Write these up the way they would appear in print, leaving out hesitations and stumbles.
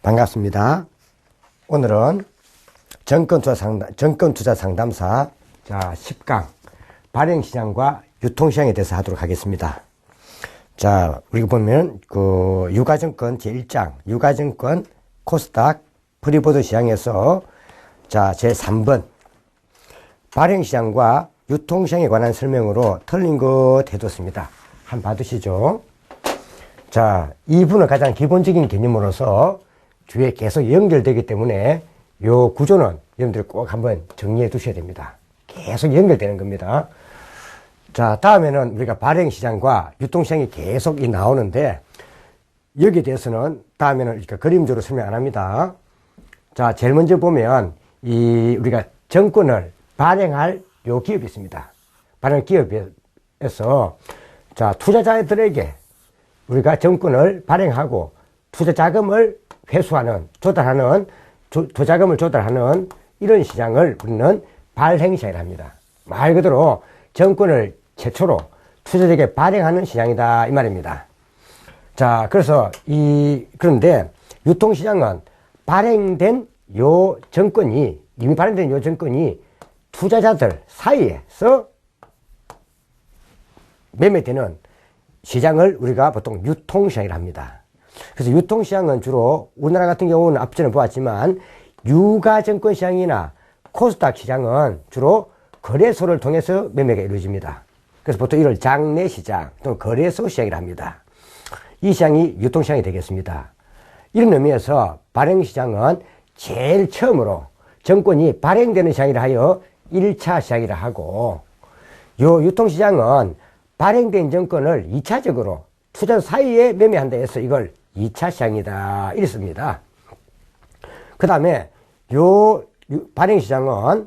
반갑습니다. 오늘은 정권투자 상담사 10강 발행시장과 유통시장에 대해서 하도록 하겠습니다. 자, 우리가 보면 유가증권 제1장 유가증권 코스닥 프리보드 시장에서 제3번 발행시장과 유통시장에 관한 설명으로 틀린 것 해뒀습니다. 한번 봐두시죠. 자, 이 부분은 가장 기본적인 개념으로서 뒤에 계속 연결되기 때문에 요 구조는 여러분들이 꼭 한번 정리해 두셔야 됩니다. 계속 연결되는 겁니다. 자, 다음에는 우리가 발행시장과 유통시장이 계속 나오는데 여기에 대해서는 다음에는 이렇게 그림적으로 설명 안 합니다. 자, 제일 먼저 보면 우리가 정권을 발행할 요 기업이 있습니다. 발행 기업에서 투자자들에게 우리가 정권을 발행하고 투자 자금을 회수하는, 투자금을 조달하는 이런 시장을 우리는 발행시장이라 합니다. 말 그대로 정권을 최초로 투자자에게 발행하는 시장이다 이 말입니다. 자, 그래서 그런데 유통시장은 발행된 요 정권이, 이미 발행된 요 정권이 투자자들 사이에서 매매되는 시장을 우리가 보통 유통시장이라 합니다. 그래서 유통시장은 주로 우리나라 같은 경우는 앞전에 보았지만 유가증권시장이나 코스닥 시장은 주로 거래소를 통해서 매매가 이루어집니다. 그래서 보통 이걸 장내시장 또는 거래소 시장이라 합니다. 이 시장이 유통시장이 되겠습니다. 이런 의미에서 발행시장은 제일 처음으로 정권이 발행되는 시장이라 하여 1차 시장이라 하고, 요 유통시장은 발행된 정권을 2차적으로 투자 사이에 매매한다 해서 이걸 2차 시장이다 이랬습니다. 그 다음에 요 발행시장은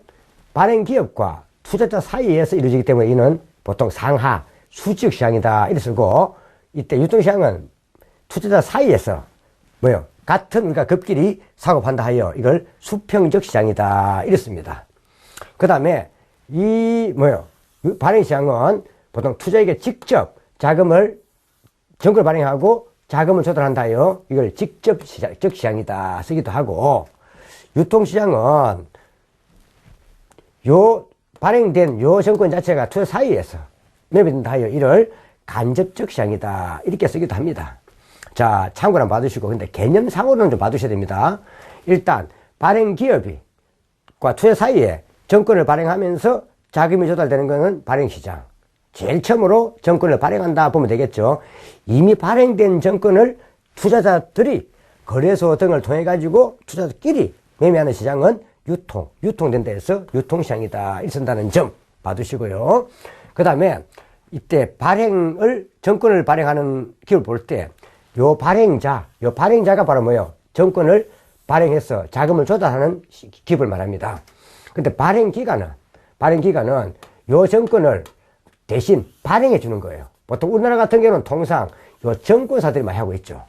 발행기업과 투자자 사이에서 이루어지기 때문에 이는 보통 상하 수직 시장이다 이래 쓰고, 이때 유통시장은 투자자 사이에서 같은 우리가 급길이 사고판다 하여 이걸 수평적 시장이다 이랬습니다. 그 다음에 발행시장은 보통 투자에게 직접 정권을 발행하고 자금을 조달한다 하여 이걸 직접적 시장이다 쓰기도 하고, 유통시장은 발행된 요 정권 자체가 투자 사이에서 매매된다 하여 이를 간접적 시장이다 이렇게 쓰기도 합니다. 자, 참고로 한번 봐두시고, 근데 개념상으로는 좀 봐두셔야 됩니다. 일단 발행기업과 투자 사이에 정권을 발행하면서 자금이 조달되는 것은 발행시장. 제일 처음으로 정권을 발행한다 보면 되겠죠. 이미 발행된 정권을 투자자들이 거래소 등을 통해 가지고 투자자들끼리 매매하는 시장은 유통된다 해서 유통시장이다 이렇게 쓴다는 점 봐두시고요. 그 다음에 이때 정권을 발행하는 기업을 볼 때 요 발행자가 바로 정권을 발행해서 자금을 조달하는 기업을 말합니다. 근데 발행기관은 요 정권을 대신 발행해 주는 거예요. 보통 우리나라 같은 경우는 통상 요 정권사들이 많이 하고 있죠.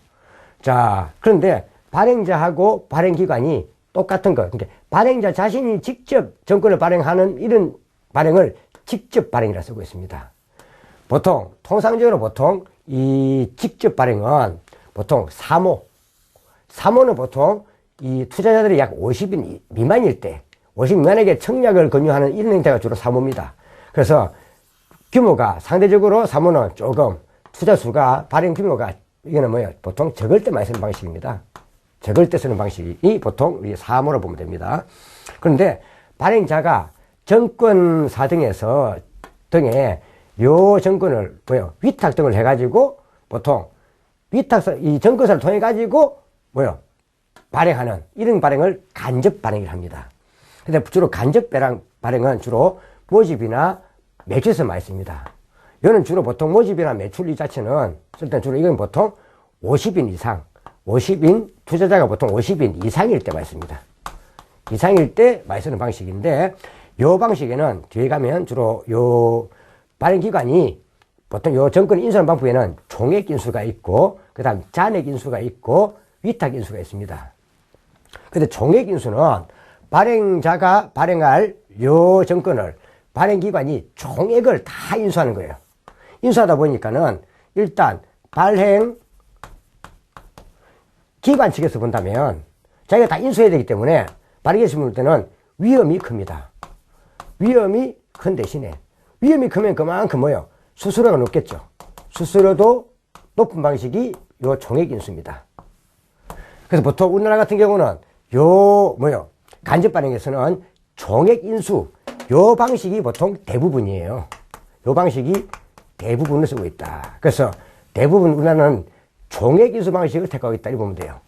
자, 그런데 발행자하고 발행기관이 똑같은 거. 그러니까 발행자 자신이 직접 정권을 발행하는 이런 발행을 직접 발행이라 쓰고 있습니다. 통상적으로 이 직접 발행은 보통 사모는 보통 이 투자자들이 약 50인 미만일 때, 50 미만에게 청약을 권유하는 이런 형태가 주로 사모입니다. 그래서 규모가 상대적으로 사모는 조금 투자 수가 발행 규모가 이거는 보통 적을 때 많이 쓰는 방식입니다. 적을 때 쓰는 방식이 보통 우리 사모로 보면 됩니다. 그런데 발행자가 정권사 등에 요 정권을 위탁 등을 해가지고 보통 이 정권사를 통해 가지고 발행하는 이런 발행을 간접 발행이라 합니다. 근데 주로 간접 발행은 주로 모집이나 매출에서 많이 씁니다. 이거는 주로 보통 모집이나 매출 이 자체는 쓸 때 주로 이건 보통 50인 이상, 투자자가 보통 50인 이상일 때 많이 씁니다. 이상일 때 많이 쓰는 방식인데, 요 방식에는 뒤에 가면 주로 요 발행기관이 보통 요 정권 인수하는 방법에는 총액 인수가 있고, 그 다음 잔액 인수가 있고, 위탁 인수가 있습니다. 근데 총액 인수는 발행자가 발행할 요 정권을 발행기관이 총액을 다 인수하는 거예요. 인수하다 보니까는 일단 기관 측에서 본다면 자기가 다 인수해야 되기 때문에 발행 개시 물 때는 위험이 큽니다. 위험이 큰 대신에 위험이 크면 그만큼 뭐요? 수수료가 높겠죠. 수수료도 높은 방식이 요 종액 인수입니다. 그래서 보통 우리나라 같은 경우는 간접 발행에서는 종액 인수 요 방식이 보통 대부분이에요. 요 방식이 대부분을 쓰고 있다. 그래서 대부분 우리나라는 종액 인수 방식을 택하고 있다. 이렇게 보면 돼요.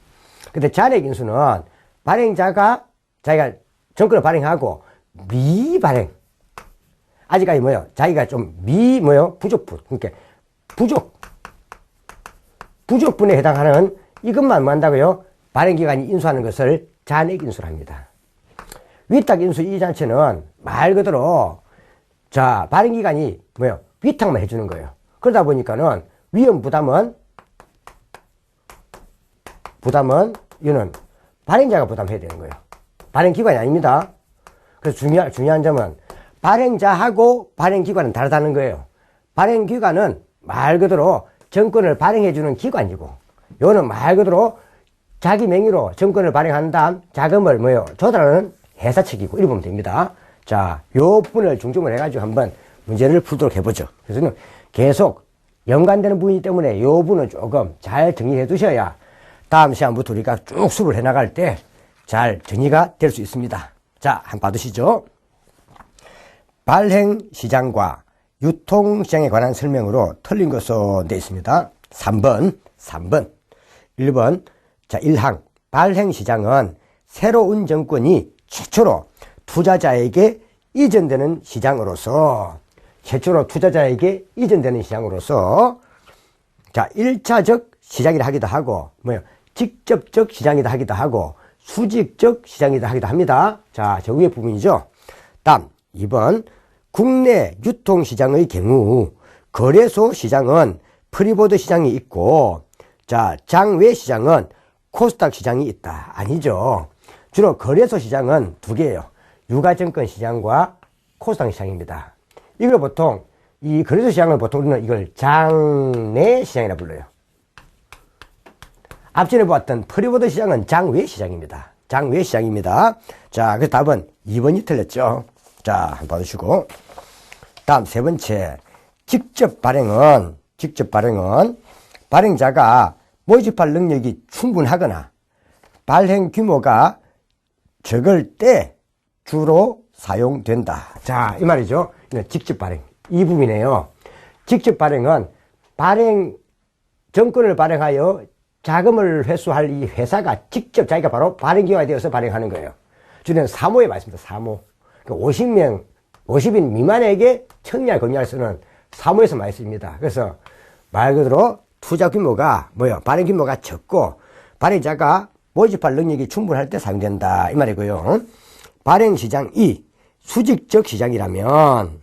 근데 잔액 인수는 발행자가 자기가 정권을 발행하고 미발행. 아직까지 자기가 좀 부족분. 그러니까 부족분에 해당하는 이것만 뭐 한다고요? 발행기관이 인수하는 것을 잔액 인수를 합니다. 위탁 인수 이 자체는 말 그대로 발행기관이 위탁만 해주는 거예요. 그러다 보니까는 위험 부담은 이거는 발행자가 부담해야 되는 거예요. 발행기관이 아닙니다. 그래서 중요한 점은 발행자하고 발행기관은 다르다는 거예요. 발행기관은 말 그대로 정권을 발행해주는 기관이고, 요는 말 그대로 자기 명의로 정권을 발행한 다음 자금을 조달하는 회사 측이고, 이렇게 보면 됩니다. 자, 요 부분을 중점을 해가지고 한번 문제를 풀도록 해보죠. 그래서 계속 연관되는 부분이기 때문에 요 부분은 조금 잘 정리해 두셔야 다음 시간부터 우리가 쭉 수업을 해나갈 때 잘 정리가 될 수 있습니다. 자, 한번 봐두시죠. 발행시장과 유통시장에 관한 설명으로 틀린 것은 되어 있습니다. 3번. 1번. 자, 1항. 발행시장은 새로운 정권이 최초로 투자자에게 이전되는 시장으로서 자, 1차적 시장이라 하기도 하고, 직접적 시장이다 하기도 하고, 수직적 시장이다 하기도 합니다. 자, 저 위에 부분이죠. 다음, 2번. 국내 유통시장의 경우, 거래소 시장은 프리보드 시장이 있고, 자, 장외 시장은 코스닥 시장이 있다. 아니죠. 주로 거래소 시장은 두 개예요. 유가증권 시장과 코스닥 시장입니다. 이걸 보통, 이 거래소 시장을 보통 우리는 이걸 장내 시장이라 불러요. 앞전에 보았던 프리보드 시장은 장외 시장입니다. 자, 그래서 답은 2번이 틀렸죠. 자, 한번 봐주시고. 다음 세 번째. 직접 발행은 발행자가 모집할 능력이 충분하거나 발행 규모가 적을 때 주로 사용된다. 자, 이 말이죠. 직접 발행. 이 부분이네요. 직접 발행은 정권을 발행하여 자금을 회수할 이 회사가 직접 자기가 바로 발행기관이 되어서 발행하는 거예요. 주는 사모에 많습니다. 사모. 그러니까 50인 미만에게 청약, 검약을 쓰는 사모에서 많이 씁니다. 그래서 말 그대로 투자 규모가 발행 규모가 적고 발행자가 모집할 능력이 충분할 때 사용된다. 이 말이고요. 발행시장이 수직적 시장이라면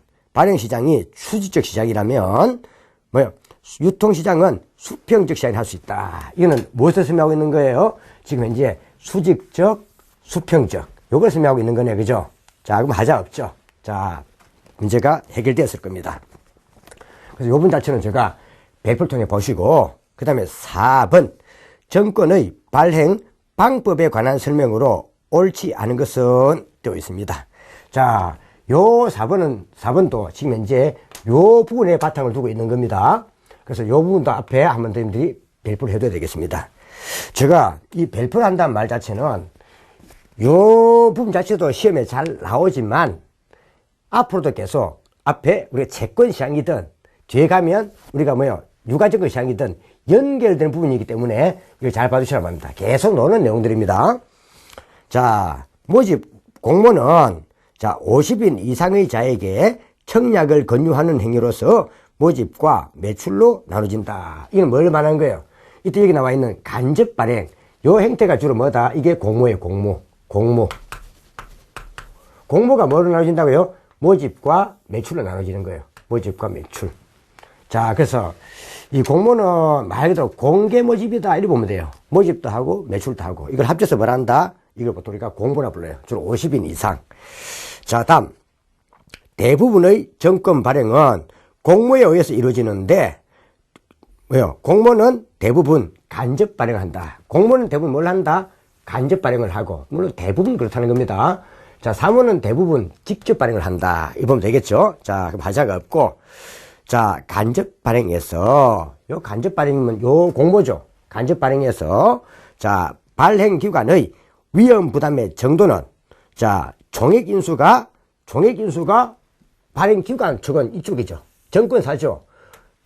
유통시장은 수평적 시장을 할 수 있다. 이거는 무엇을 설명하고 있는 거예요? 지금 현재 수직적, 수평적. 요걸 설명하고 있는 거네. 그죠? 자, 그럼 하자 없죠? 자, 문제가 해결되었을 겁니다. 그래서 요 부분 자체는 제가 배포를 통해 보시고, 그 다음에 4번. 정권의 발행 방법에 관한 설명으로 옳지 않은 것은 되어 있습니다. 자, 요 4번도 지금 현재 요 부분에 바탕을 두고 있는 겁니다. 그래서 요 부분도 앞에 한번 여러분들이 발표를 해둬야 되겠습니다. 제가 이 발표를 한다는 말 자체는 요 부분 자체도 시험에 잘 나오지만 앞으로도 계속 앞에 우리가 채권 시장이든 뒤에 가면 우리가 유가증권 시장이든 연결되는 부분이기 때문에 이걸 잘 봐주시라고 합니다. 계속 나오는 내용들입니다. 자, 모집 공모는 50인 이상의 자에게 청약을 권유하는 행위로서 모집과 매출로 나눠진다. 이건 뭘 말하는 거예요? 이때 여기 나와 있는 간접 발행. 요 행태가 주로 뭐다? 이게 공모예요, 공모. 공모가 뭐로 나눠진다고요? 모집과 매출로 나눠지는 거예요. 모집과 매출. 자, 그래서 이 공모는 말 그대로 공개 모집이다. 이렇게 보면 돼요. 모집도 하고 매출도 하고. 이걸 합쳐서 뭘 한다? 이걸 보통 우리가 공모라 불러요. 주로 50인 이상. 자, 다음. 대부분의 정권 발행은 공모에 의해서 이루어지는데, 공모는 대부분 간접 발행을 한다. 공무원은 대부분 뭘 한다? 간접 발행을 하고, 물론 대부분 그렇다는 겁니다. 자, 사무는 대부분 직접 발행을 한다. 이 보면 되겠죠? 자, 그럼 하자가 없고, 자, 간접 발행에서, 요 간접 발행이면 요 공모죠. 간접 발행에서, 자, 발행기관의 위험 부담의 정도는, 자, 종액인수가 발행기관 측은 이쪽이죠. 정권사죠.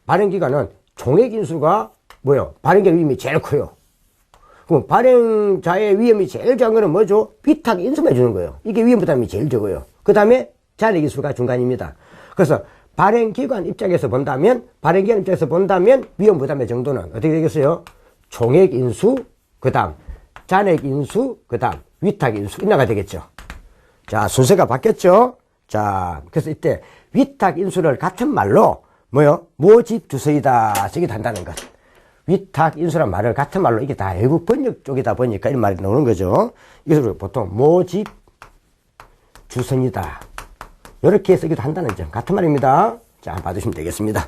발행기관은 종액인수가 뭐요? 발행자 위험이 제일 커요. 그럼 발행자의 위험이 제일 작은 거는 뭐죠? 위탁인수만 해주는 거예요. 이게 위험 부담이 제일 적어요. 그 다음에 잔액인수가 중간입니다. 그래서 발행기관 입장에서 본다면 위험 부담의 정도는 어떻게 되겠어요? 종액인수, 그 다음 잔액인수, 그 다음 위탁인수 인하가 되겠죠. 자, 순서가 바뀌었죠? 자, 그래서 이때 위탁인수를 같은 말로 뭐요? 모집주서이다. 저기 한다는 것. 위탁인수란 말을 같은 말로 이게 다 외국 번역 쪽이다 보니까 이런 말이 나오는 거죠. 이것을 보통 모집주선이다. 이렇게 쓰기도 한다는 점. 같은 말입니다. 자, 봐주시면 되겠습니다.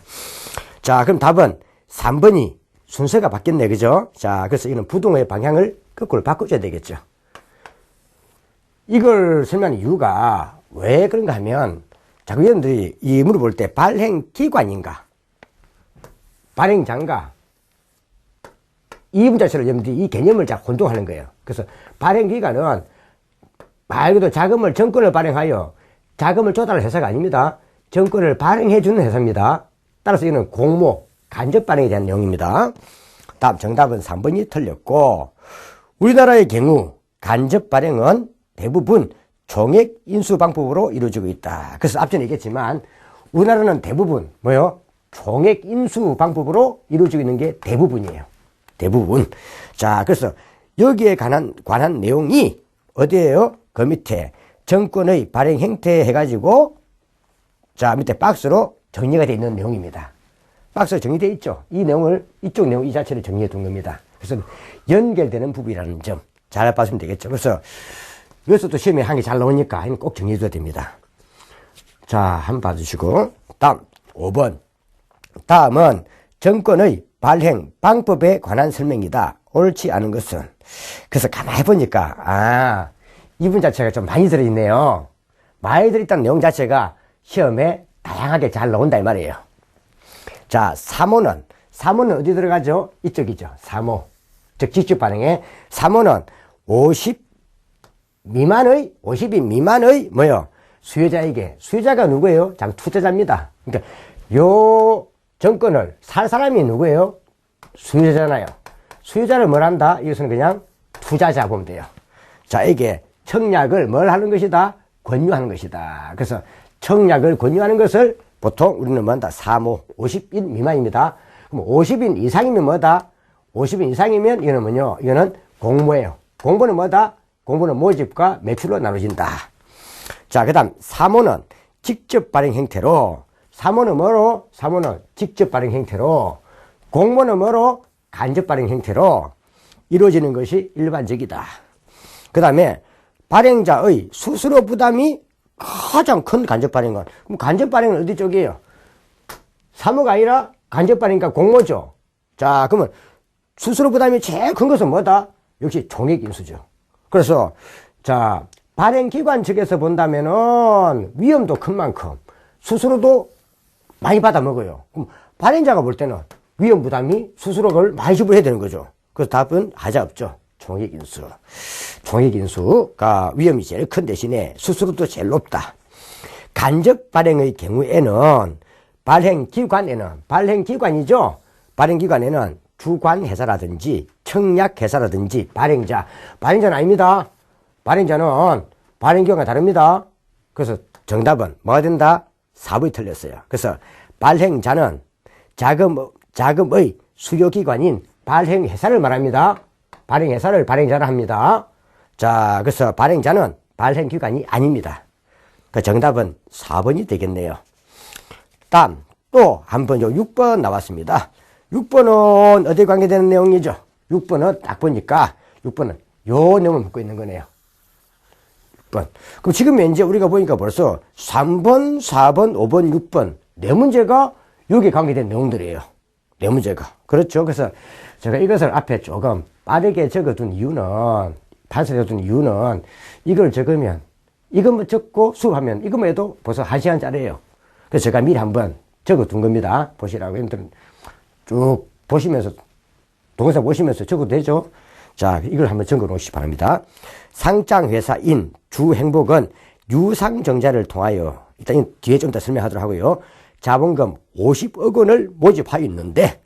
자, 그럼 답은 3번이 순서가 바뀌었네. 그죠? 자, 그래서 이는 부동의 방향을 거꾸로 바꿔줘야 되겠죠. 이걸 설명하는 이유가 왜 그런가 하면 자꾸 여러분들이 이 물어볼 때 발행기관인가 발행자인가 이 문자처럼 여러분들이 이 개념을 잘 혼동하는 거예요. 그래서 발행기관은 말 그대로 정권을 발행하여 자금을 조달할 회사가 아닙니다. 정권을 발행해주는 회사입니다. 따라서 이는 공모, 간접 발행에 대한 내용입니다. 다음 정답은 3번이 틀렸고, 우리나라의 경우 간접 발행은 대부분 종액 인수 방법으로 이루어지고 있다. 그래서 앞전에 얘기했지만 우리나라는 대부분 뭐요? 종액 인수 방법으로 이루어지고 있는 게 대부분이에요. 대부분. 자, 그래서 여기에 관한 내용이 어디에요? 그 밑에 정권의 발행 행태 해가지고 자, 밑에 박스로 정리가 되어 있는 내용입니다. 박스로 정리되어 있죠. 이 내용을 이쪽 내용 이 자체를 정리해 둔 겁니다. 그래서 연결되는 부분이라는 점 잘 봤으면 되겠죠. 그래서 여기서 또 시험에 한 개 잘 나오니까 꼭 정리해 줘야 됩니다. 자, 한번 봐주시고 다음 5번. 다음은 정권의 발행 방법에 관한 설명이다. 옳지 않은 것은. 그래서 가만히 보니까 이 분 자체가 좀 많이 들어있네요. 많이 들어있다는 내용 자체가 시험에 다양하게 잘 나온다 이 말이에요. 자, 사모는 어디 들어가죠? 이쪽이죠. 사모. 즉 직접 발행에 사모는 50인 미만의 뭐요? 수요자에게, 수요자가 누구예요? 투자자입니다. 그러니까 요 정권을 살 사람이 누구예요? 수요자잖아요. 수요자를 뭘 한다? 이것은 그냥 투자자 보면 돼요. 자, 이게 청약을 뭘 하는 것이다? 권유하는 것이다. 그래서 청약을 권유하는 것을 보통 우리는 뭐한다? 사모, 50인 미만입니다. 그럼 50인 이상이면 뭐다? 50인 이상이면 이거는 뭐냐? 이거는 공모예요. 공모는 뭐다? 공모는 모집과 매출로 나눠진다. 자, 그 다음 사모는 직접 발행 형태로, 사모는 뭐로? 사모는 직접 발행 형태로, 공모는 뭐로? 간접 발행 형태로 이루어지는 것이 일반적이다. 그 다음에 발행자의 수수료 부담이 가장 큰 간접 발행은, 그럼 간접 발행은 어디 쪽이에요? 사모가 아니라 간접 발행이니까 공모죠. 자, 그러면 수수료 부담이 제일 큰 것은 뭐다? 역시 종액인수죠. 그래서 자, 발행기관 측에서 본다면은 위험도 큰 만큼 수수료도 많이 받아 먹어요. 그럼 발행자가 볼 때는 위험 부담이 수수료를 많이 지불해야 되는 거죠. 그래서 답은 하자 없죠. 종액인수. 종액인수가 위험이 제일 큰 대신에 수수료도 제일 높다. 간접 발행의 경우에는 발행기관이죠. 발행기관에는 주관회사라든지 청약회사라든지 발행자는 아닙니다. 발행자는 발행기관과 다릅니다. 그래서 정답은 뭐가 된다? 4번이 틀렸어요. 그래서 발행자는 자금의 수요기관인 발행회사를 말합니다. 발행회사를 발행자라 합니다. 자, 그래서 발행자는 발행기관이 아닙니다. 그 정답은 4번이 되겠네요. 다음 또 한 번 6번 나왔습니다. 6번은 어디에 관계되는 내용이죠? 6번은 딱 보니까 6번은 요 내용을 묻고 있는 거네요. 6번. 그럼 지금 이제 우리가 보니까 벌써 3번, 4번, 5번, 6번 네 문제가 여기에 관계된 내용들이에요. 네 문제가. 그렇죠. 그래서 제가 이것을 앞에 조금 빠르게 적어둔 이유는, 반사적어둔 이유는, 이걸 적으면, 이것만 적고 수업하면, 이것만 해도 벌써 1시간짜리예요. 그래서 제가 미리 한번 적어둔 겁니다. 보시라고. 여러분들 쭉 보시면서, 동영상 보시면서 적어도 되죠? 자, 이걸 한번 적어 놓으시기 바랍니다. 상장회사인 주행복은 유상증자를 통하여, 일단 뒤에 좀 더 설명하도록 하고요. 자본금 50억 원을 모집하였는데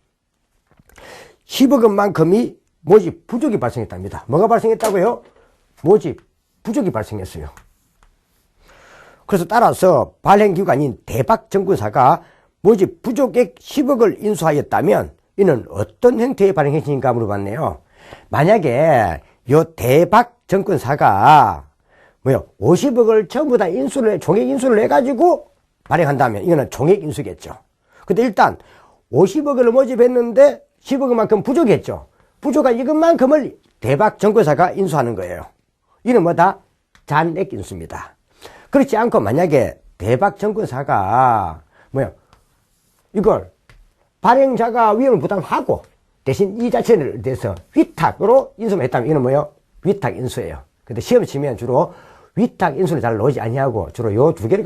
10억 원만큼이 모집 부족이 발생했답니다. 뭐가 발생했다고요? 모집 부족이 발생했어요. 그래서 따라서 발행기관인 대박증권사가 모집 부족액 10억을 인수하였다면 이는 어떤 형태의 발행행위인가 물어봤네요. 만약에 요 대박증권사가 50억을 전부 다 종액 인수를 해가지고 발행한다면 이거는 종액 인수겠죠. 근데 일단 50억을 모집했는데 10억만큼 부족했죠. 부족한 이것만큼을 대박증권사가 인수하는 거예요. 이는 뭐다? 잔액 인수입니다. 그렇지 않고 만약에 대박증권사가 이걸 발행자가 위험을 부담하고 대신 이 자체를 대해서 위탁으로 인수만 했다면 이는 위탁 인수예요. 근데 시험 치면 주로 위탁 인수를 잘 나오지 아니하고 주로 요 두 개를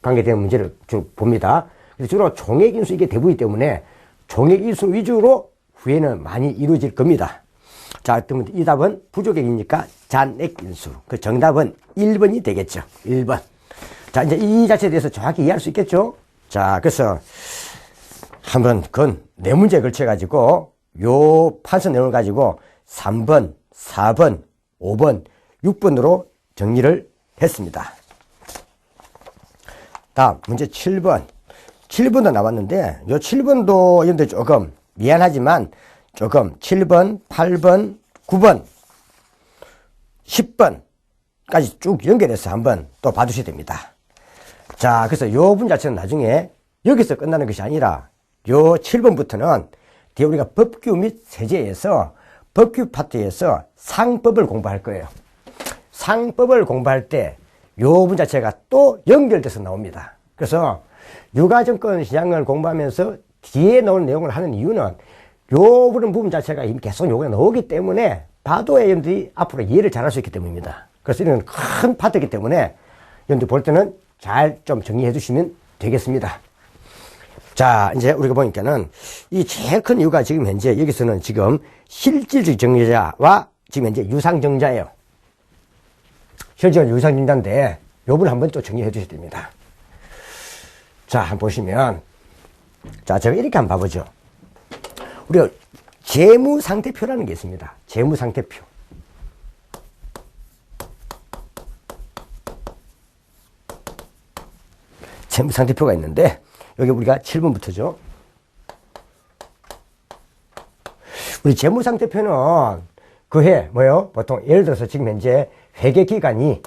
관계되는 문제를 주로 봅니다. 그래서 주로 종액 인수 이게 대부이기 때문에 종액 인수 위주로 후에는 많이 이루어질 겁니다. 자, 그러면 이 답은 부족액이니까 잔액 인수. 그 정답은 1번이 되겠죠. 1번. 자, 이제 이 자체에 대해서 정확히 이해할 수 있겠죠? 자, 그래서 한번 그건 네 문제에 걸쳐가지고 요 판서 내용을 가지고 3번, 4번, 5번, 6번으로 정리를 했습니다. 다음 문제 7번. 7번도 나왔는데 요 7번도 여러분들 조금 미안하지만 조금 7번, 8번, 9번, 10번까지 쭉 연결해서 한번 또 봐주셔야 됩니다. 자, 그래서 요 분 자체는 나중에 여기서 끝나는 것이 아니라 요 7번부터는 뒤에 우리가 법규 및 세제에서 법규 파트에서 상법을 공부할 거예요. 상법을 공부할 때 요 분 자체가 또 연결돼서 나옵니다. 그래서 유가증권 시장을 공부하면서 뒤에 나오는 내용을 하는 이유는 요 부분 자체가 계속 요게 나오기 때문에 봐도의 여러분들이 앞으로 이해를 잘할 수 있기 때문입니다. 그래서 이런 큰 파트이기 때문에 여러분들 볼 때는 잘 좀 정리해 주시면 되겠습니다. 자, 이제 우리가 보니까는 이 제일 큰 이유가 지금 현재 여기서는 지금 실질적 정자와 지금 현재 유상증자예요. 실질적인 유상증자인데 요 부분 한번 또 정리해 주셔야 됩니다. 자, 한번 보시면, 자, 제가 이렇게 한번 봐보죠. 우리가 재무상태표라는 게 있습니다. 재무상태표. 재무상태표가 있는데, 여기 우리가 7번부터죠. 우리 재무상태표는 그해, 보통 예를 들어서 지금 현재 회계기간이,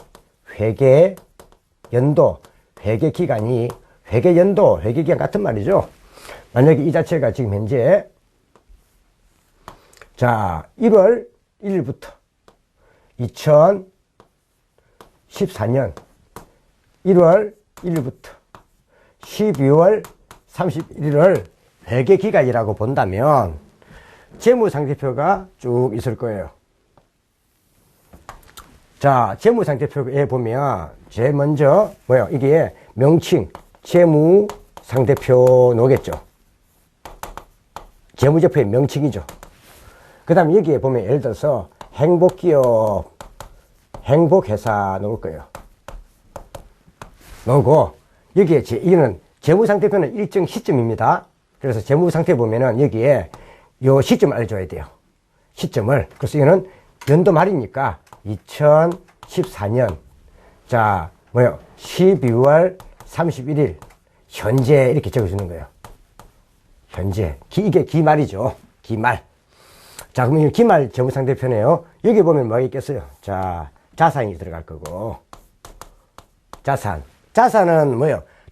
회계연도, 회계기간이, 회계연도, 회계기간 같은 말이죠. 만약에 이 자체가 지금 현재, 자, 1월 1일부터 2014년 1월 1일부터 12월 31일을 회계기간이라고 본다면 재무상태표가 쭉 있을 거예요. 자, 재무상태표에 보면 제일 먼저 이게 명칭 재무상태표 나오겠죠. 재무제표의 명칭이죠. 그 다음에 여기에 보면 예를 들어서 행복기업, 행복회사 나올 거예요. 나오고 여기에 이거는 재무상태표는 일정 시점입니다. 그래서 재무상태 보면은 여기에 요 시점을 알려줘야 돼요. 시점을. 그래서 이거는 연도 말이니까 2014년 자 12월 31일 현재 이렇게 적어주는 거예요. 현재 이게 기말이죠. 기말. 자, 그러면 이 기말 재무상태표네요. 여기 보면 뭐가 있겠어요? 자, 자산이 들어갈 거고 자산은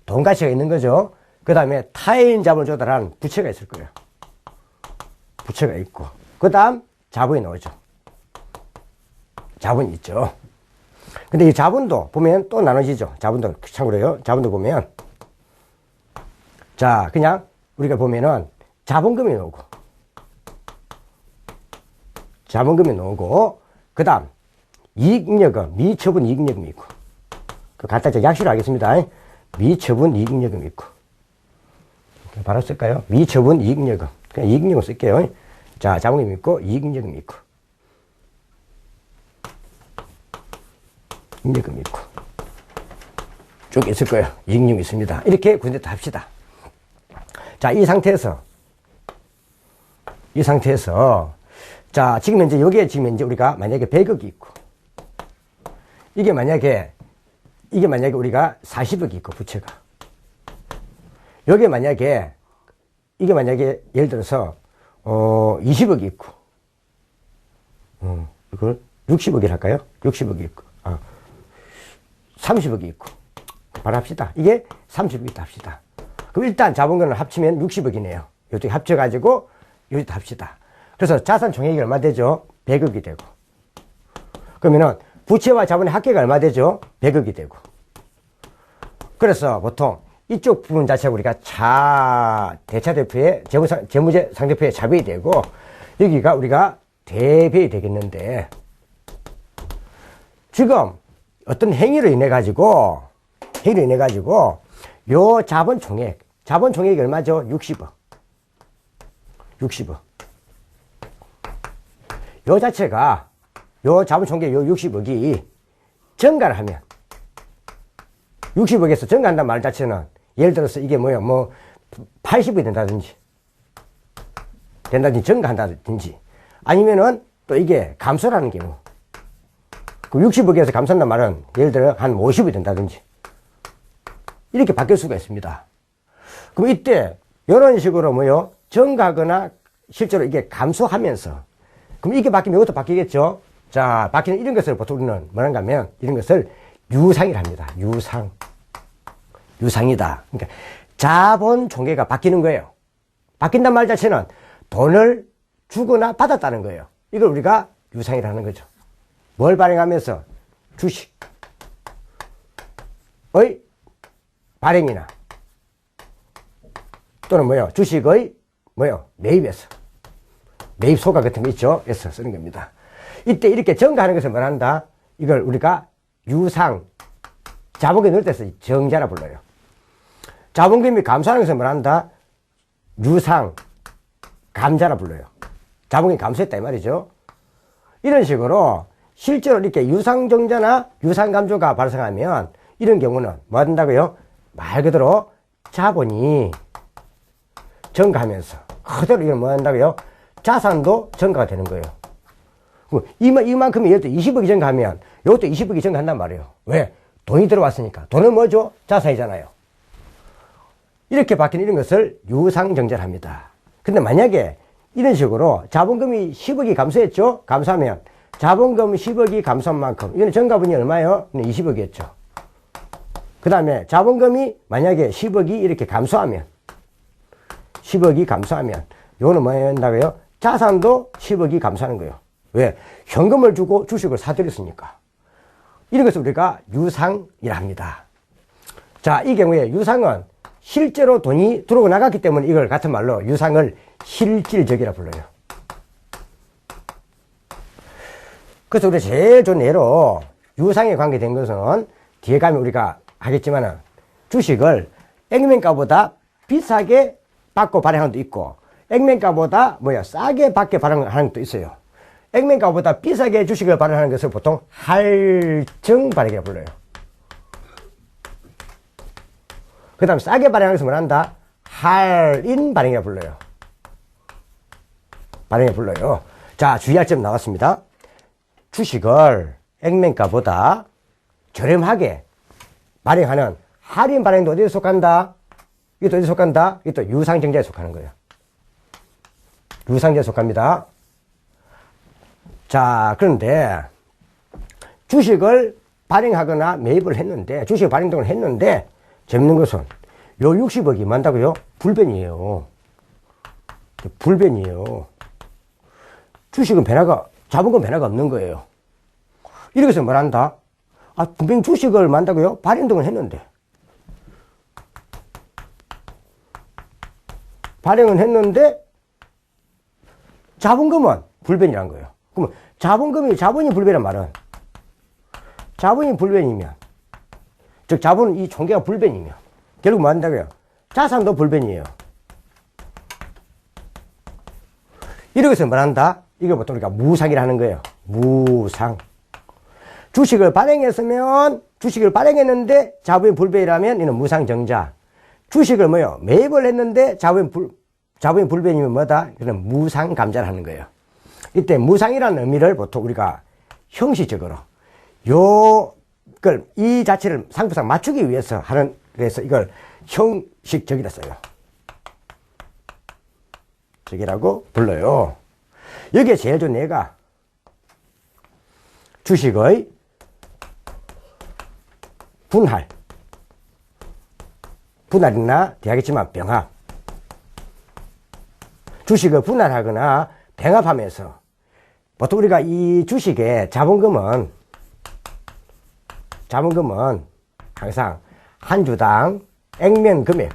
돈 가치가 있는 거죠. 그 다음에 타인 자본을 조달한 부채가 있을 거예요. 부채가 있고 그 다음 자본이 나오죠. 자본이 있죠. 근데 이 자본도 보면 또 나눠지죠. 자본도 참고로요. 자본도 보면 자, 그냥 우리가 보면은 자본금이 나오고 자본금이 나오고, 그 다음, 이익잉여금, 미처분 이익잉여금이 있고, 그 간단히 약식으로 하겠습니다. 미처분 이익잉여금이 있고, 바로 쓸까요? 미처분 이익잉여금. 그냥 이익잉여금 쓸게요. 자, 자본금이 있고, 이익잉여금이 있고, 이익잉여금이 있고, 쭉 있을 거예요. 이익잉여금이 있습니다. 이렇게 구현됐다 합시다. 자, 이 상태에서, 자, 지금 현재, 여기에 지금 현재 우리가 만약에 100억이 있고, 이게 만약에 우리가 40억이 있고, 부채가. 여기에 만약에, 이게 만약에 예를 들어서, 20억이 있고, 이걸 60억이라 할까요? 60억이 있고, 30억이 있고, 바로 합시다. 이게 30억이 있다 합시다. 그럼 일단 자본금을 합치면 60억이네요. 이쪽에 합쳐가지고, 여기도 합시다. 그래서 자산 총액이 얼마 되죠? 100억이 되고. 그러면은, 부채와 자본의 합계가 얼마 되죠? 100억이 되고. 그래서 보통 이쪽 부분 자체가 우리가 대차대표의 재무제 상대표의 자배이 되고, 여기가 우리가 대배이 되겠는데, 지금 어떤 행위로 인해 가지고, 요 자본 총액이 얼마죠? 60억. 요 자체가, 요 자본 총액 요 60억이 증가를 하면, 60억에서 증가한다는 말 자체는, 예를 들어서 이게 80억이 된다든지, 증가한다든지, 아니면은 또 이게 감소라는 경우. 그 60억에서 감소한다는 말은, 예를 들어 한 50억이 된다든지, 이렇게 바뀔 수가 있습니다. 그럼 이때, 이런 식으로 증가하거나 실제로 이게 감소하면서, 그럼 이게 바뀌면 이것도 바뀌겠죠? 자, 바뀌는 이런 것을 보통 우리는 뭐란가 하면, 이런 것을 유상이라 합니다. 유상이다. 그러니까 자본 총계가 바뀌는 거예요. 바뀐단 말 자체는 돈을 주거나 받았다는 거예요. 이걸 우리가 유상이라는 거죠. 뭘 발행하면서? 주식의 발행이나, 또는 주식의 매입에서. 매입 소가 같은 거 있죠? 에서 쓰는 겁니다. 이때 이렇게 증가하는 것을 말한다. 이걸 우리가 자본금이 넣을 때서 정자라 불러요. 자본금이 감소하는 것을 말한다. 감자라 불러요. 자본금이 감소했다 이 말이죠. 이런 식으로 실제로 이렇게 유상정자나 유상감소가 발생하면 이런 경우는 뭐 한다고요? 말 그대로 자본이 증가하면서 그대로 이건 뭐 한다고요? 자산도 증가가 되는 거예요. 이만큼이 예를 들어 20억이 증가하면 이것도 20억이 증가한단 말이에요. 왜? 돈이 들어왔으니까. 돈은 뭐죠? 자산이잖아요. 이렇게 바뀌는 이런 것을 유상정자를 합니다. 근데 만약에 이런 식으로 자본금이 10억이 감소했죠? 감소하면 자본금 10억이 감소한 만큼, 이거는 증가분이 얼마예요? 20억이었죠. 그 다음에 자본금이 만약에 10억이 이렇게 감소하면, 요거는 뭐 한다고요? 자산도 10억이 감소하는 거예요. 왜? 현금을 주고 주식을 사들였으니까. 이런 것을 우리가 유상이라 합니다. 자, 이 경우에 유상은 실제로 돈이 들어오고 나갔기 때문에 이걸 같은 말로 유상을 실질적이라 불러요. 그래서 우리가 제일 좋은 예로 유상에 관계된 것은 뒤에 가면 우리가 하겠지만은 주식을 액면가보다 비싸게 받고 발행하는 것도 있고, 액면가보다 싸게 받게 발행하는 것도 있어요. 액면가보다 비싸게 주식을 발행하는 것을 보통 할증 발행이라고 불러요. 그 다음 싸게 발행하는 것을 뭐란다? 할인 발행이라고 불러요. 자, 주의할 점 나왔습니다. 주식을 액면가보다 저렴하게 발행하는 할인 발행도 어디에 속한다? 이것도 어디에 속한다? 이것도 유상증자에 속하는 거예요. 유상증자에 속합니다. 자, 그런데 주식을 발행하거나 매입을 했는데, 주식 발행 등을 했는데, 재밌는 것은 요 60억이 만다고요? 불변이에요. 주식은 자본금 변화가 없는 거예요. 이렇게 해서 뭘 한다? 분명히 주식을 만다고요? 발행 등을 했는데. 자본금은 불변이라는 거예요. 그러면 자본이 불변이란 말은 자본이 불변이면, 즉 자본은 이 총계가 불변이면 결국 뭐 한다고요? 자산도 불변이에요. 이런 것을 말한다? 이걸 보통 우리가 무상이라는 거예요. 무상. 주식을 발행했는데 자본이 불변이라면 이는 무상정자. 주식을 매입을 했는데 자본이 불변이면 뭐다? 이는 무상감자를 하는 거예요. 이때 무상이라는 의미를 보통 우리가 형식적으로 이 자체를 상품상 맞추기 위해서 그래서 이걸 형식적이라 써요. 적이라고 불러요. 여기에 제일 좋은 예가 주식의 분할이나 되겠지만 병합. 주식을 분할하거나 병합하면서 보통 우리가 이 주식의 자본금은 항상 한 주당 액면 금액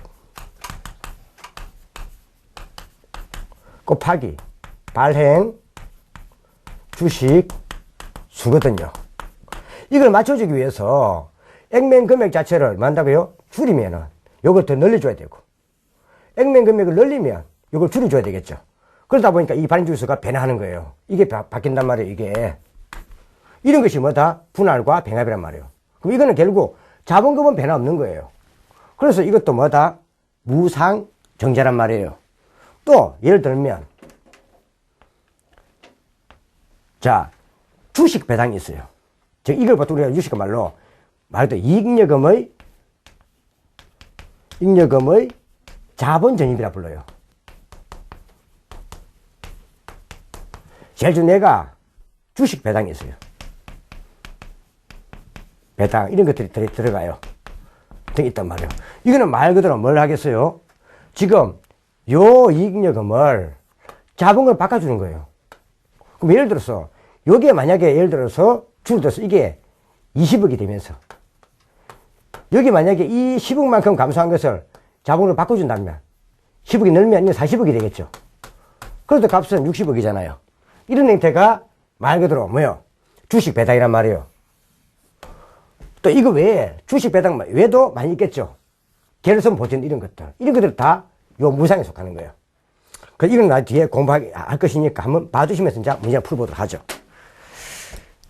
곱하기 발행 주식 수거든요. 이걸 맞춰주기 위해서 액면 금액 자체를 만다고요? 줄이면은 요걸 더 늘려줘야 되고, 액면 금액을 늘리면 요걸 줄여줘야 되겠죠. 그러다 보니까 이 발행 주식수가 변화하는 거예요. 이게 바뀐단 말이에요. 이게 이런 것이 뭐다? 분할과 병합이란 말이에요. 그럼 이거는 결국 자본금은 변화 없는 거예요. 그래서 이것도 뭐다? 무상정자란 말이에요. 또 예를 들면 자, 주식 배당이 있어요. 즉 이걸 보통 우리가 주식 말로 말도 이익여금의 자본 전입이라 불러요. 제일 좋은 예가 주식 배당이 있어요. 배당 이런 것들이 들어가요. 등이 있단 말이에요. 이거는 말 그대로 뭘 하겠어요? 지금 요 이익여금을 자본금을 바꿔주는 거예요. 그럼 예를 들어서 요게 만약에 예를 들어서 줄어들어서 이게 20억이 되면서 여기 만약에 이 10억만큼 감소한 것을 자본으로 바꿔준다면 10억이 늘면 이제 40억이 되겠죠. 그래도 값은 60억이잖아요. 이런 형태가 말 그대로 뭐요? 주식 배당이란 말이에요. 또 이거 외에 주식 배당 외에도 많이 있겠죠. 결손 보전 이런 것들 다 요 무상에 속하는 거예요. 이건 나 뒤에 공부할 것이니까 한번 봐주시면서 이제 문제 풀어보도록 하죠.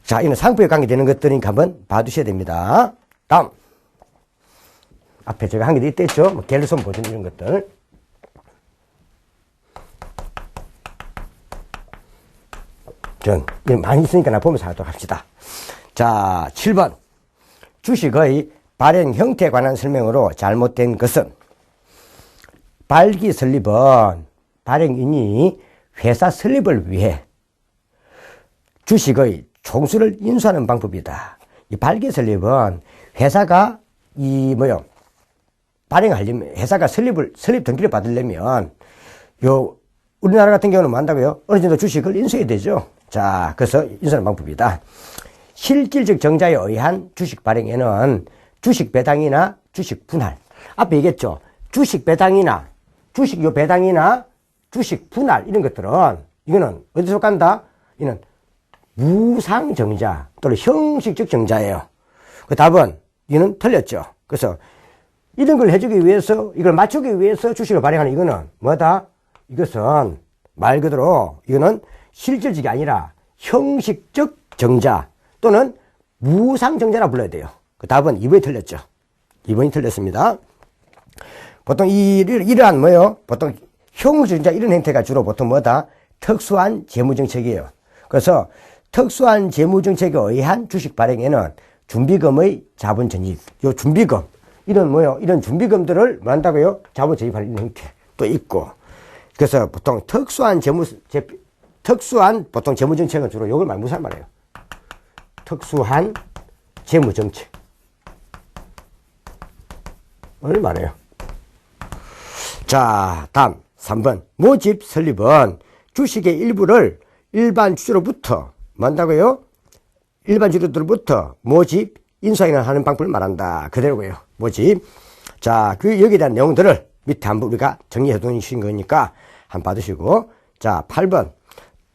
자, 이는 상품에 관계되는 것들이니까 한번 봐두셔야 됩니다. 다음. 앞에 제가 한 개 더 있댔죠? 결손 보전 이런 것들. 이건 많이 있으니까 나 보면서 하도록 합시다. 자, 7번. 주식의 발행 형태에 관한 설명으로 잘못된 것은 발기 설립은 발행인이 회사 설립을 위해 주식의 총수를 인수하는 방법이다. 이 발기 설립은 회사가 발행하려면 회사가 설립 등기를 받으려면 우리나라 같은 경우는 뭐 한다고요? 어느 정도 주식을 인수해야 되죠. 자, 그래서 인수하는 방법이다. 실질적 정자에 의한 주식 발행에는 주식 배당이나 주식 분할. 앞에 얘기했죠. 주식 배당이나 주식 분할 이런 것들은 이거는 어디서 간다? 이는 무상 정자 또는 형식적 정자예요. 그 답은 이는 틀렸죠. 그래서 이런 걸 해주기 위해서 이걸 맞추기 위해서 주식을 발행하는 이거는 뭐다? 이것은 말 그대로 이거는 실질적이 아니라 형식적 정자 또는 무상정자라 불러야 돼요. 그 답은 2번이 틀렸죠. 2번이 틀렸습니다. 보통 이러한 보통 형식정자 이런 형태가 주로 보통 뭐다? 특수한 재무정책이에요. 그래서 특수한 재무정책에 의한 주식 발행에는 준비금의 자본 전입, 요 준비금, 이런 준비금들을 뭐 한다고요? 자본 전입하는 형태 또 있고. 그래서 보통 특수한 보통 재무정책은 주로 요걸 무슨 말이에요? 특수한 재무정책을 말해요. 자, 다음 3번. 모집 설립은 주식의 일부를 일반 주주로부터 뭐한다고요? 일반 주주로부터 모집, 인수하기를 하는 방법을 말한다. 그대로고요. 모집. 자, 여기에 대한 내용들을 밑에 한번 우리가 정리해 두신 거니까 한번 봐두시고. 자, 8번.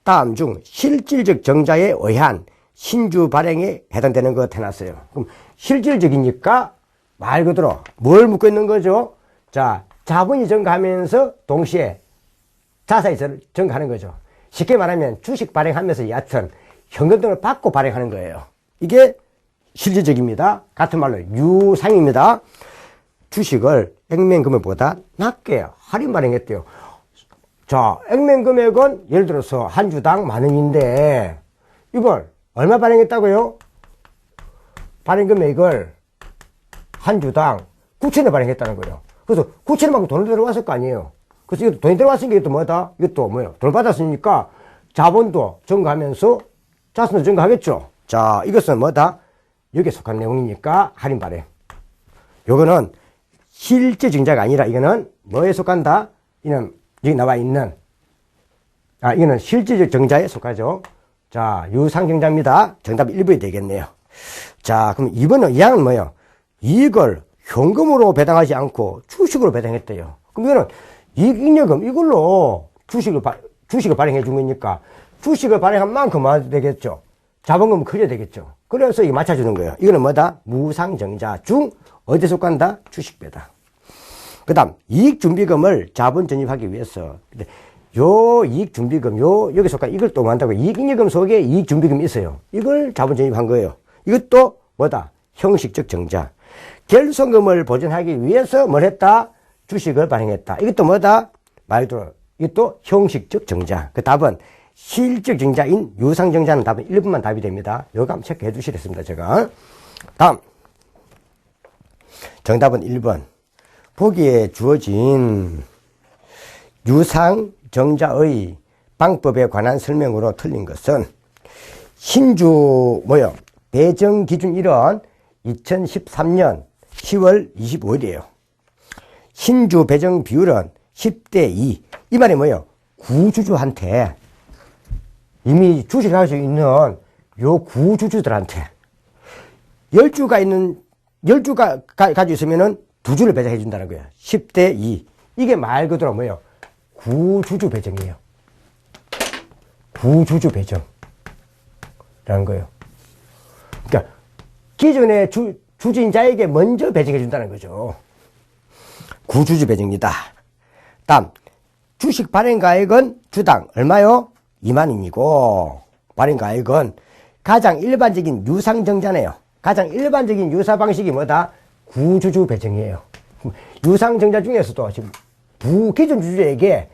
다음 중 실질적 정자에 의한 신주 발행에 해당되는 것 해놨어요. 그럼 실질적이니까 말 그대로 뭘 묻고 있는 거죠? 자, 자본이 증가하면서 동시에 자산이 증가하는 거죠. 쉽게 말하면 주식 발행하면서 여하튼 현금 등을 받고 발행하는 거예요. 이게 실질적입니다. 같은 말로 유상입니다. 주식을 액면 금액보다 낮게 할인 발행했대요. 자, 액면 금액은 예를 들어서 한 주당 10,000원인데 이걸 얼마 발행했다고요? 발행 금액을 한 주당 9,000원 발행했다는 거예요. 그래서 9,000원만큼 돈이 들어왔을 거 아니에요. 그래서 이것도 돈이 들어왔으니까 이것도 뭐다? 이것도 뭐예요? 돈을 받았으니까 자본도 증가하면서 자산도 증가하겠죠. 자, 이것은 뭐다? 여기에 속한 내용이니까 할인 발행. 요거는 실제 증자가 아니라 이거는 뭐에 속한다? 이는 여기 나와 있는 이거는 실질적 정자에 속하죠. 자, 유상정자입니다. 정답 1번이 되겠네요. 자, 그럼 2번은 이항은 뭐예요? 이익을 현금으로 배당하지 않고 주식으로 배당했대요. 그럼 이거는 이익잉여금 이걸로 주식을 발행해 준 거니까 주식을 발행한 만큼 뭐 되겠죠? 자본금은 크게 되겠죠. 그래서 이게 맞춰주는 거예요. 이거는 뭐다? 무상정자 중 어디에 속한다? 주식 배당. 그 다음 이익준비금을 자본 전입하기 위해서 요 이익준비금 여기 속한 이걸 또 뭐한다고? 이익잉여금 속에 이익준비금이 있어요. 이걸 자본 전입한 거예요. 이것도 뭐다? 형식적 정자. 결손금을 보전하기 위해서 뭘 했다? 주식을 발행했다. 이것도 뭐다? 말 그대로 이것도 형식적 정자. 그 답은 실적 정자인 유상정자는 답은 1번만 답이 됩니다. 요거 한번 체크해 주시겠습니다. 제가. 다음 정답은 1번. 보기에 주어진 유상정자의 방법에 관한 설명으로 틀린 것은 신주 배정 기준일은 2013년 10월 25일이에요. 신주 배정 비율은 10대 2. 이 말이 뭐예요? 구주주한테 이미 주식을 할 수 있는 요 구주주들한테 10주가 가지고 있으면은 2주를 배정해 준다는 거예요. 10대 2. 이게 말 그대로 뭐예요? 구주주 배정이에요. 구주주 배정라는 거예요. 그러니까 기존의 주진자에게 먼저 배정해 준다는 거죠. 구주주 배정이다. 다음 주식 발행가액은 주당 얼마요? 20,000원이고 발행가액은 가장 일반적인 유상정자네요. 가장 일반적인 유사 방식이 뭐다? 구주주 배정이에요. 유상정자 중에서도 지금 기존 주주에게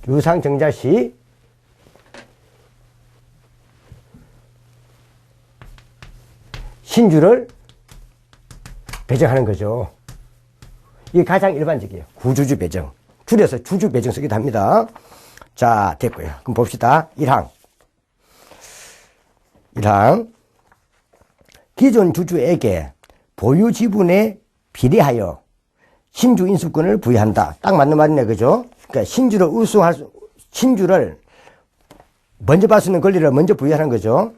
유상정자 시 신주를 배정하는 거죠. 이게 가장 일반적이에요. 구주주 배정. 줄여서 주주 배정 쓰기도 합니다. 자, 됐고요. 그럼 봅시다. 1항. 기존 주주에게 보유 지분에 비례하여 신주 인수권을 부여한다. 딱 맞는 말이네. 그죠? 그러니까 신주를 먼저 받을 수 있는 권리를 먼저 부여하는 거죠.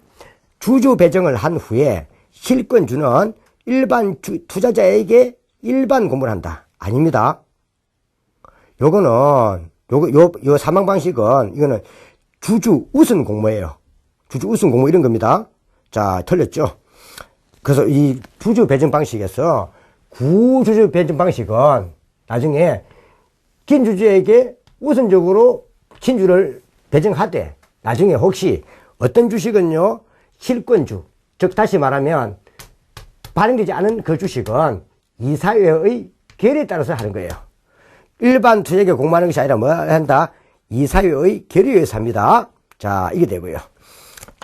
주주 배정을 한 후에 실권주는 일반 투자자에게 일반 공모를 한다. 아닙니다. 요 사망 방식은 이거는 주주 우선 공모예요. 주주 우선 공모 이런 겁니다. 자, 틀렸죠? 그래서 이 주주 배정 방식에서 구주주 배정 방식은 나중에 긴주주에게 우선적으로 신주를 배정하되 나중에 혹시 어떤 주식은요, 실권주, 즉 다시 말하면 발행되지 않은 그 주식은 이사회의 결의에 따라서 하는 거예요. 일반 투자에게 공모하는 것이 아니라 뭐 한다? 이사회의 결의에 의해서 합니다. 자, 이게 되고요.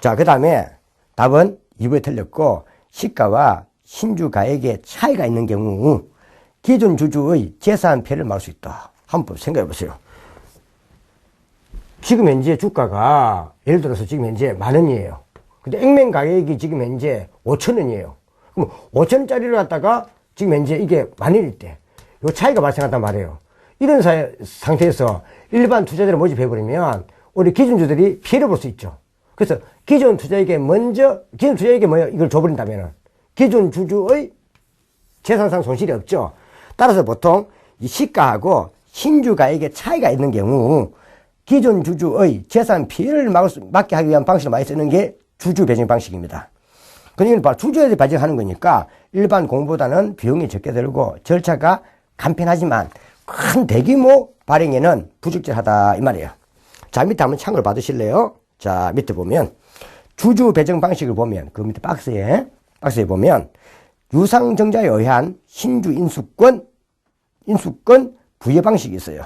자, 그 다음에 답은 2번에 틀렸고, 시가와 신주가액에 차이가 있는 경우 기존 주주의 재산 피해를 막을 수 있다. 한번 생각해 보세요. 지금 현재 주가가 예를 들어서 지금 현재 10,000원이에요. 근데 액면 가격이 지금 현재 5,000원이에요. 그럼 5,000원짜리를 갖다가 지금 현재 이게 10,000원일 때 요 차이가 발생한단 말이에요. 이런 상태에서 일반 투자자를 모집해버리면 우리 기존주들이 피해를 볼 수 있죠. 그래서 기존 투자에게 이걸 줘버린다면은 기존 주주의 재산상 손실이 없죠. 따라서 보통 이 시가하고 신주가액에 차이가 있는 경우 기존 주주의 재산 피해를 막게 하기 위한 방식을 많이 쓰는 게 주주 배정 방식입니다. 그러니까 주주에 배정하는 거니까 일반 공보다는 비용이 적게 들고 절차가 간편하지만 큰 대규모 발행에는 부적절하다 이 말이에요. 자, 밑에 한번 참고를 받으실래요? 자, 밑에 보면 주주 배정 방식을 보면 그 밑에 박스에 보면 유상증자에 의한 신주 인수권 부여 방식이 있어요.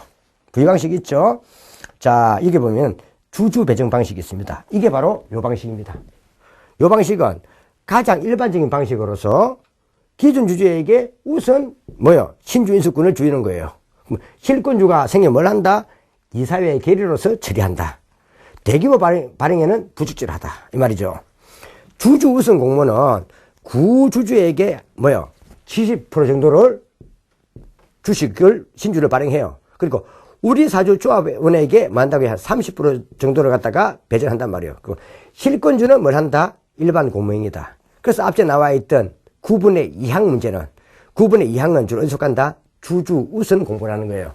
부여 방식이 있죠. 자, 이게 보면 주주 배정 방식이 있습니다. 이게 바로 요 방식입니다. 요 방식은 가장 일반적인 방식으로서 기존 주주에게 우선 신주 인수권을 주는 거예요. 실권주가 생기면 뭘 한다? 이사회의 계류로서 처리한다. 대규모 발행에는 부적절하다 이 말이죠. 주주 우선 공모는 구주주에게 70% 정도를 주식을 신주를 발행해요. 그리고 우리 사주 조합원에게 만다고 한 30% 정도를 갖다가 배정한단 말이에요. 실권주는 뭘 한다? 일반 공모행위다. 그래서 앞에 나와 있던 9분의 2항 문제는 9분의 2항은 주로 어디서 속한다? 주주 우선 공모라는 거예요.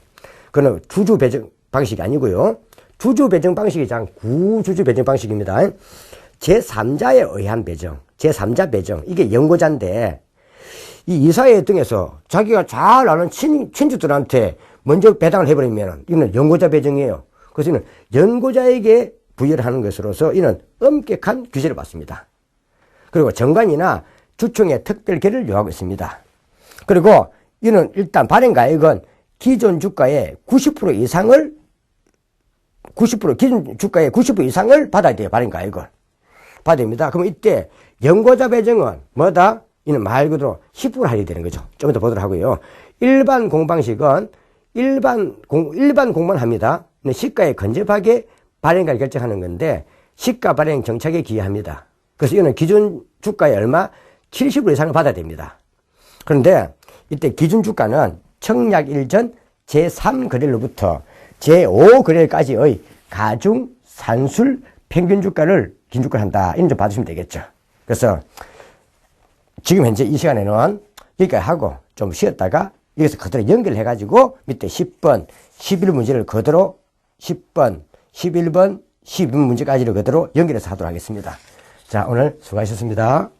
그건 주주 배정 방식이 아니고요. 주주 배정 방식이 구주주 배정 방식입니다. 제3자에 의한 배정, 제3자 배정, 이게 연고자인데 이 이사회 등에서 자기가 잘 아는 친주들한테 먼저 배당을 해버리면 이는 연고자 배정이에요. 그래서 이는 연고자에게 부여를 하는 것으로서 이는 엄격한 규제를 받습니다. 그리고 정관이나 주총의 특별 계를 요하고 있습니다. 그리고 이는 일단 발행가액은 기존 주가의 90% 이상을 기존 주가의 90% 이상을 받아야 돼요. 발행가액을 받아야 됩니다. 그럼 이때 연고자 배정은 뭐다? 이는 말 그대로 10% 하게 되는 거죠. 좀 더 보도록 하고요. 일반 공방식은 일반 공만 합니다. 시가에 근접하게 발행가를 결정하는 건데 시가 발행 정착에 기여합니다. 그래서 이거는 기존 주가의 얼마? 70% 이상을 받아야 됩니다. 그런데 이때 기준 주가는 청약 일전 제3거래일로부터 제5거래일까지의 가중, 산술, 평균 주가를 기준주가를 한다. 이런 좀 봐주시면 되겠죠. 그래서 지금 현재 이 시간에는 여기까지 하고 좀 쉬었다가 여기서 그대로 연결해가지고 밑에 10번, 11번 문제를 그대로 10번, 11번, 12번 문제까지를 그대로 연결해서 하도록 하겠습니다. 자, 오늘 수고하셨습니다.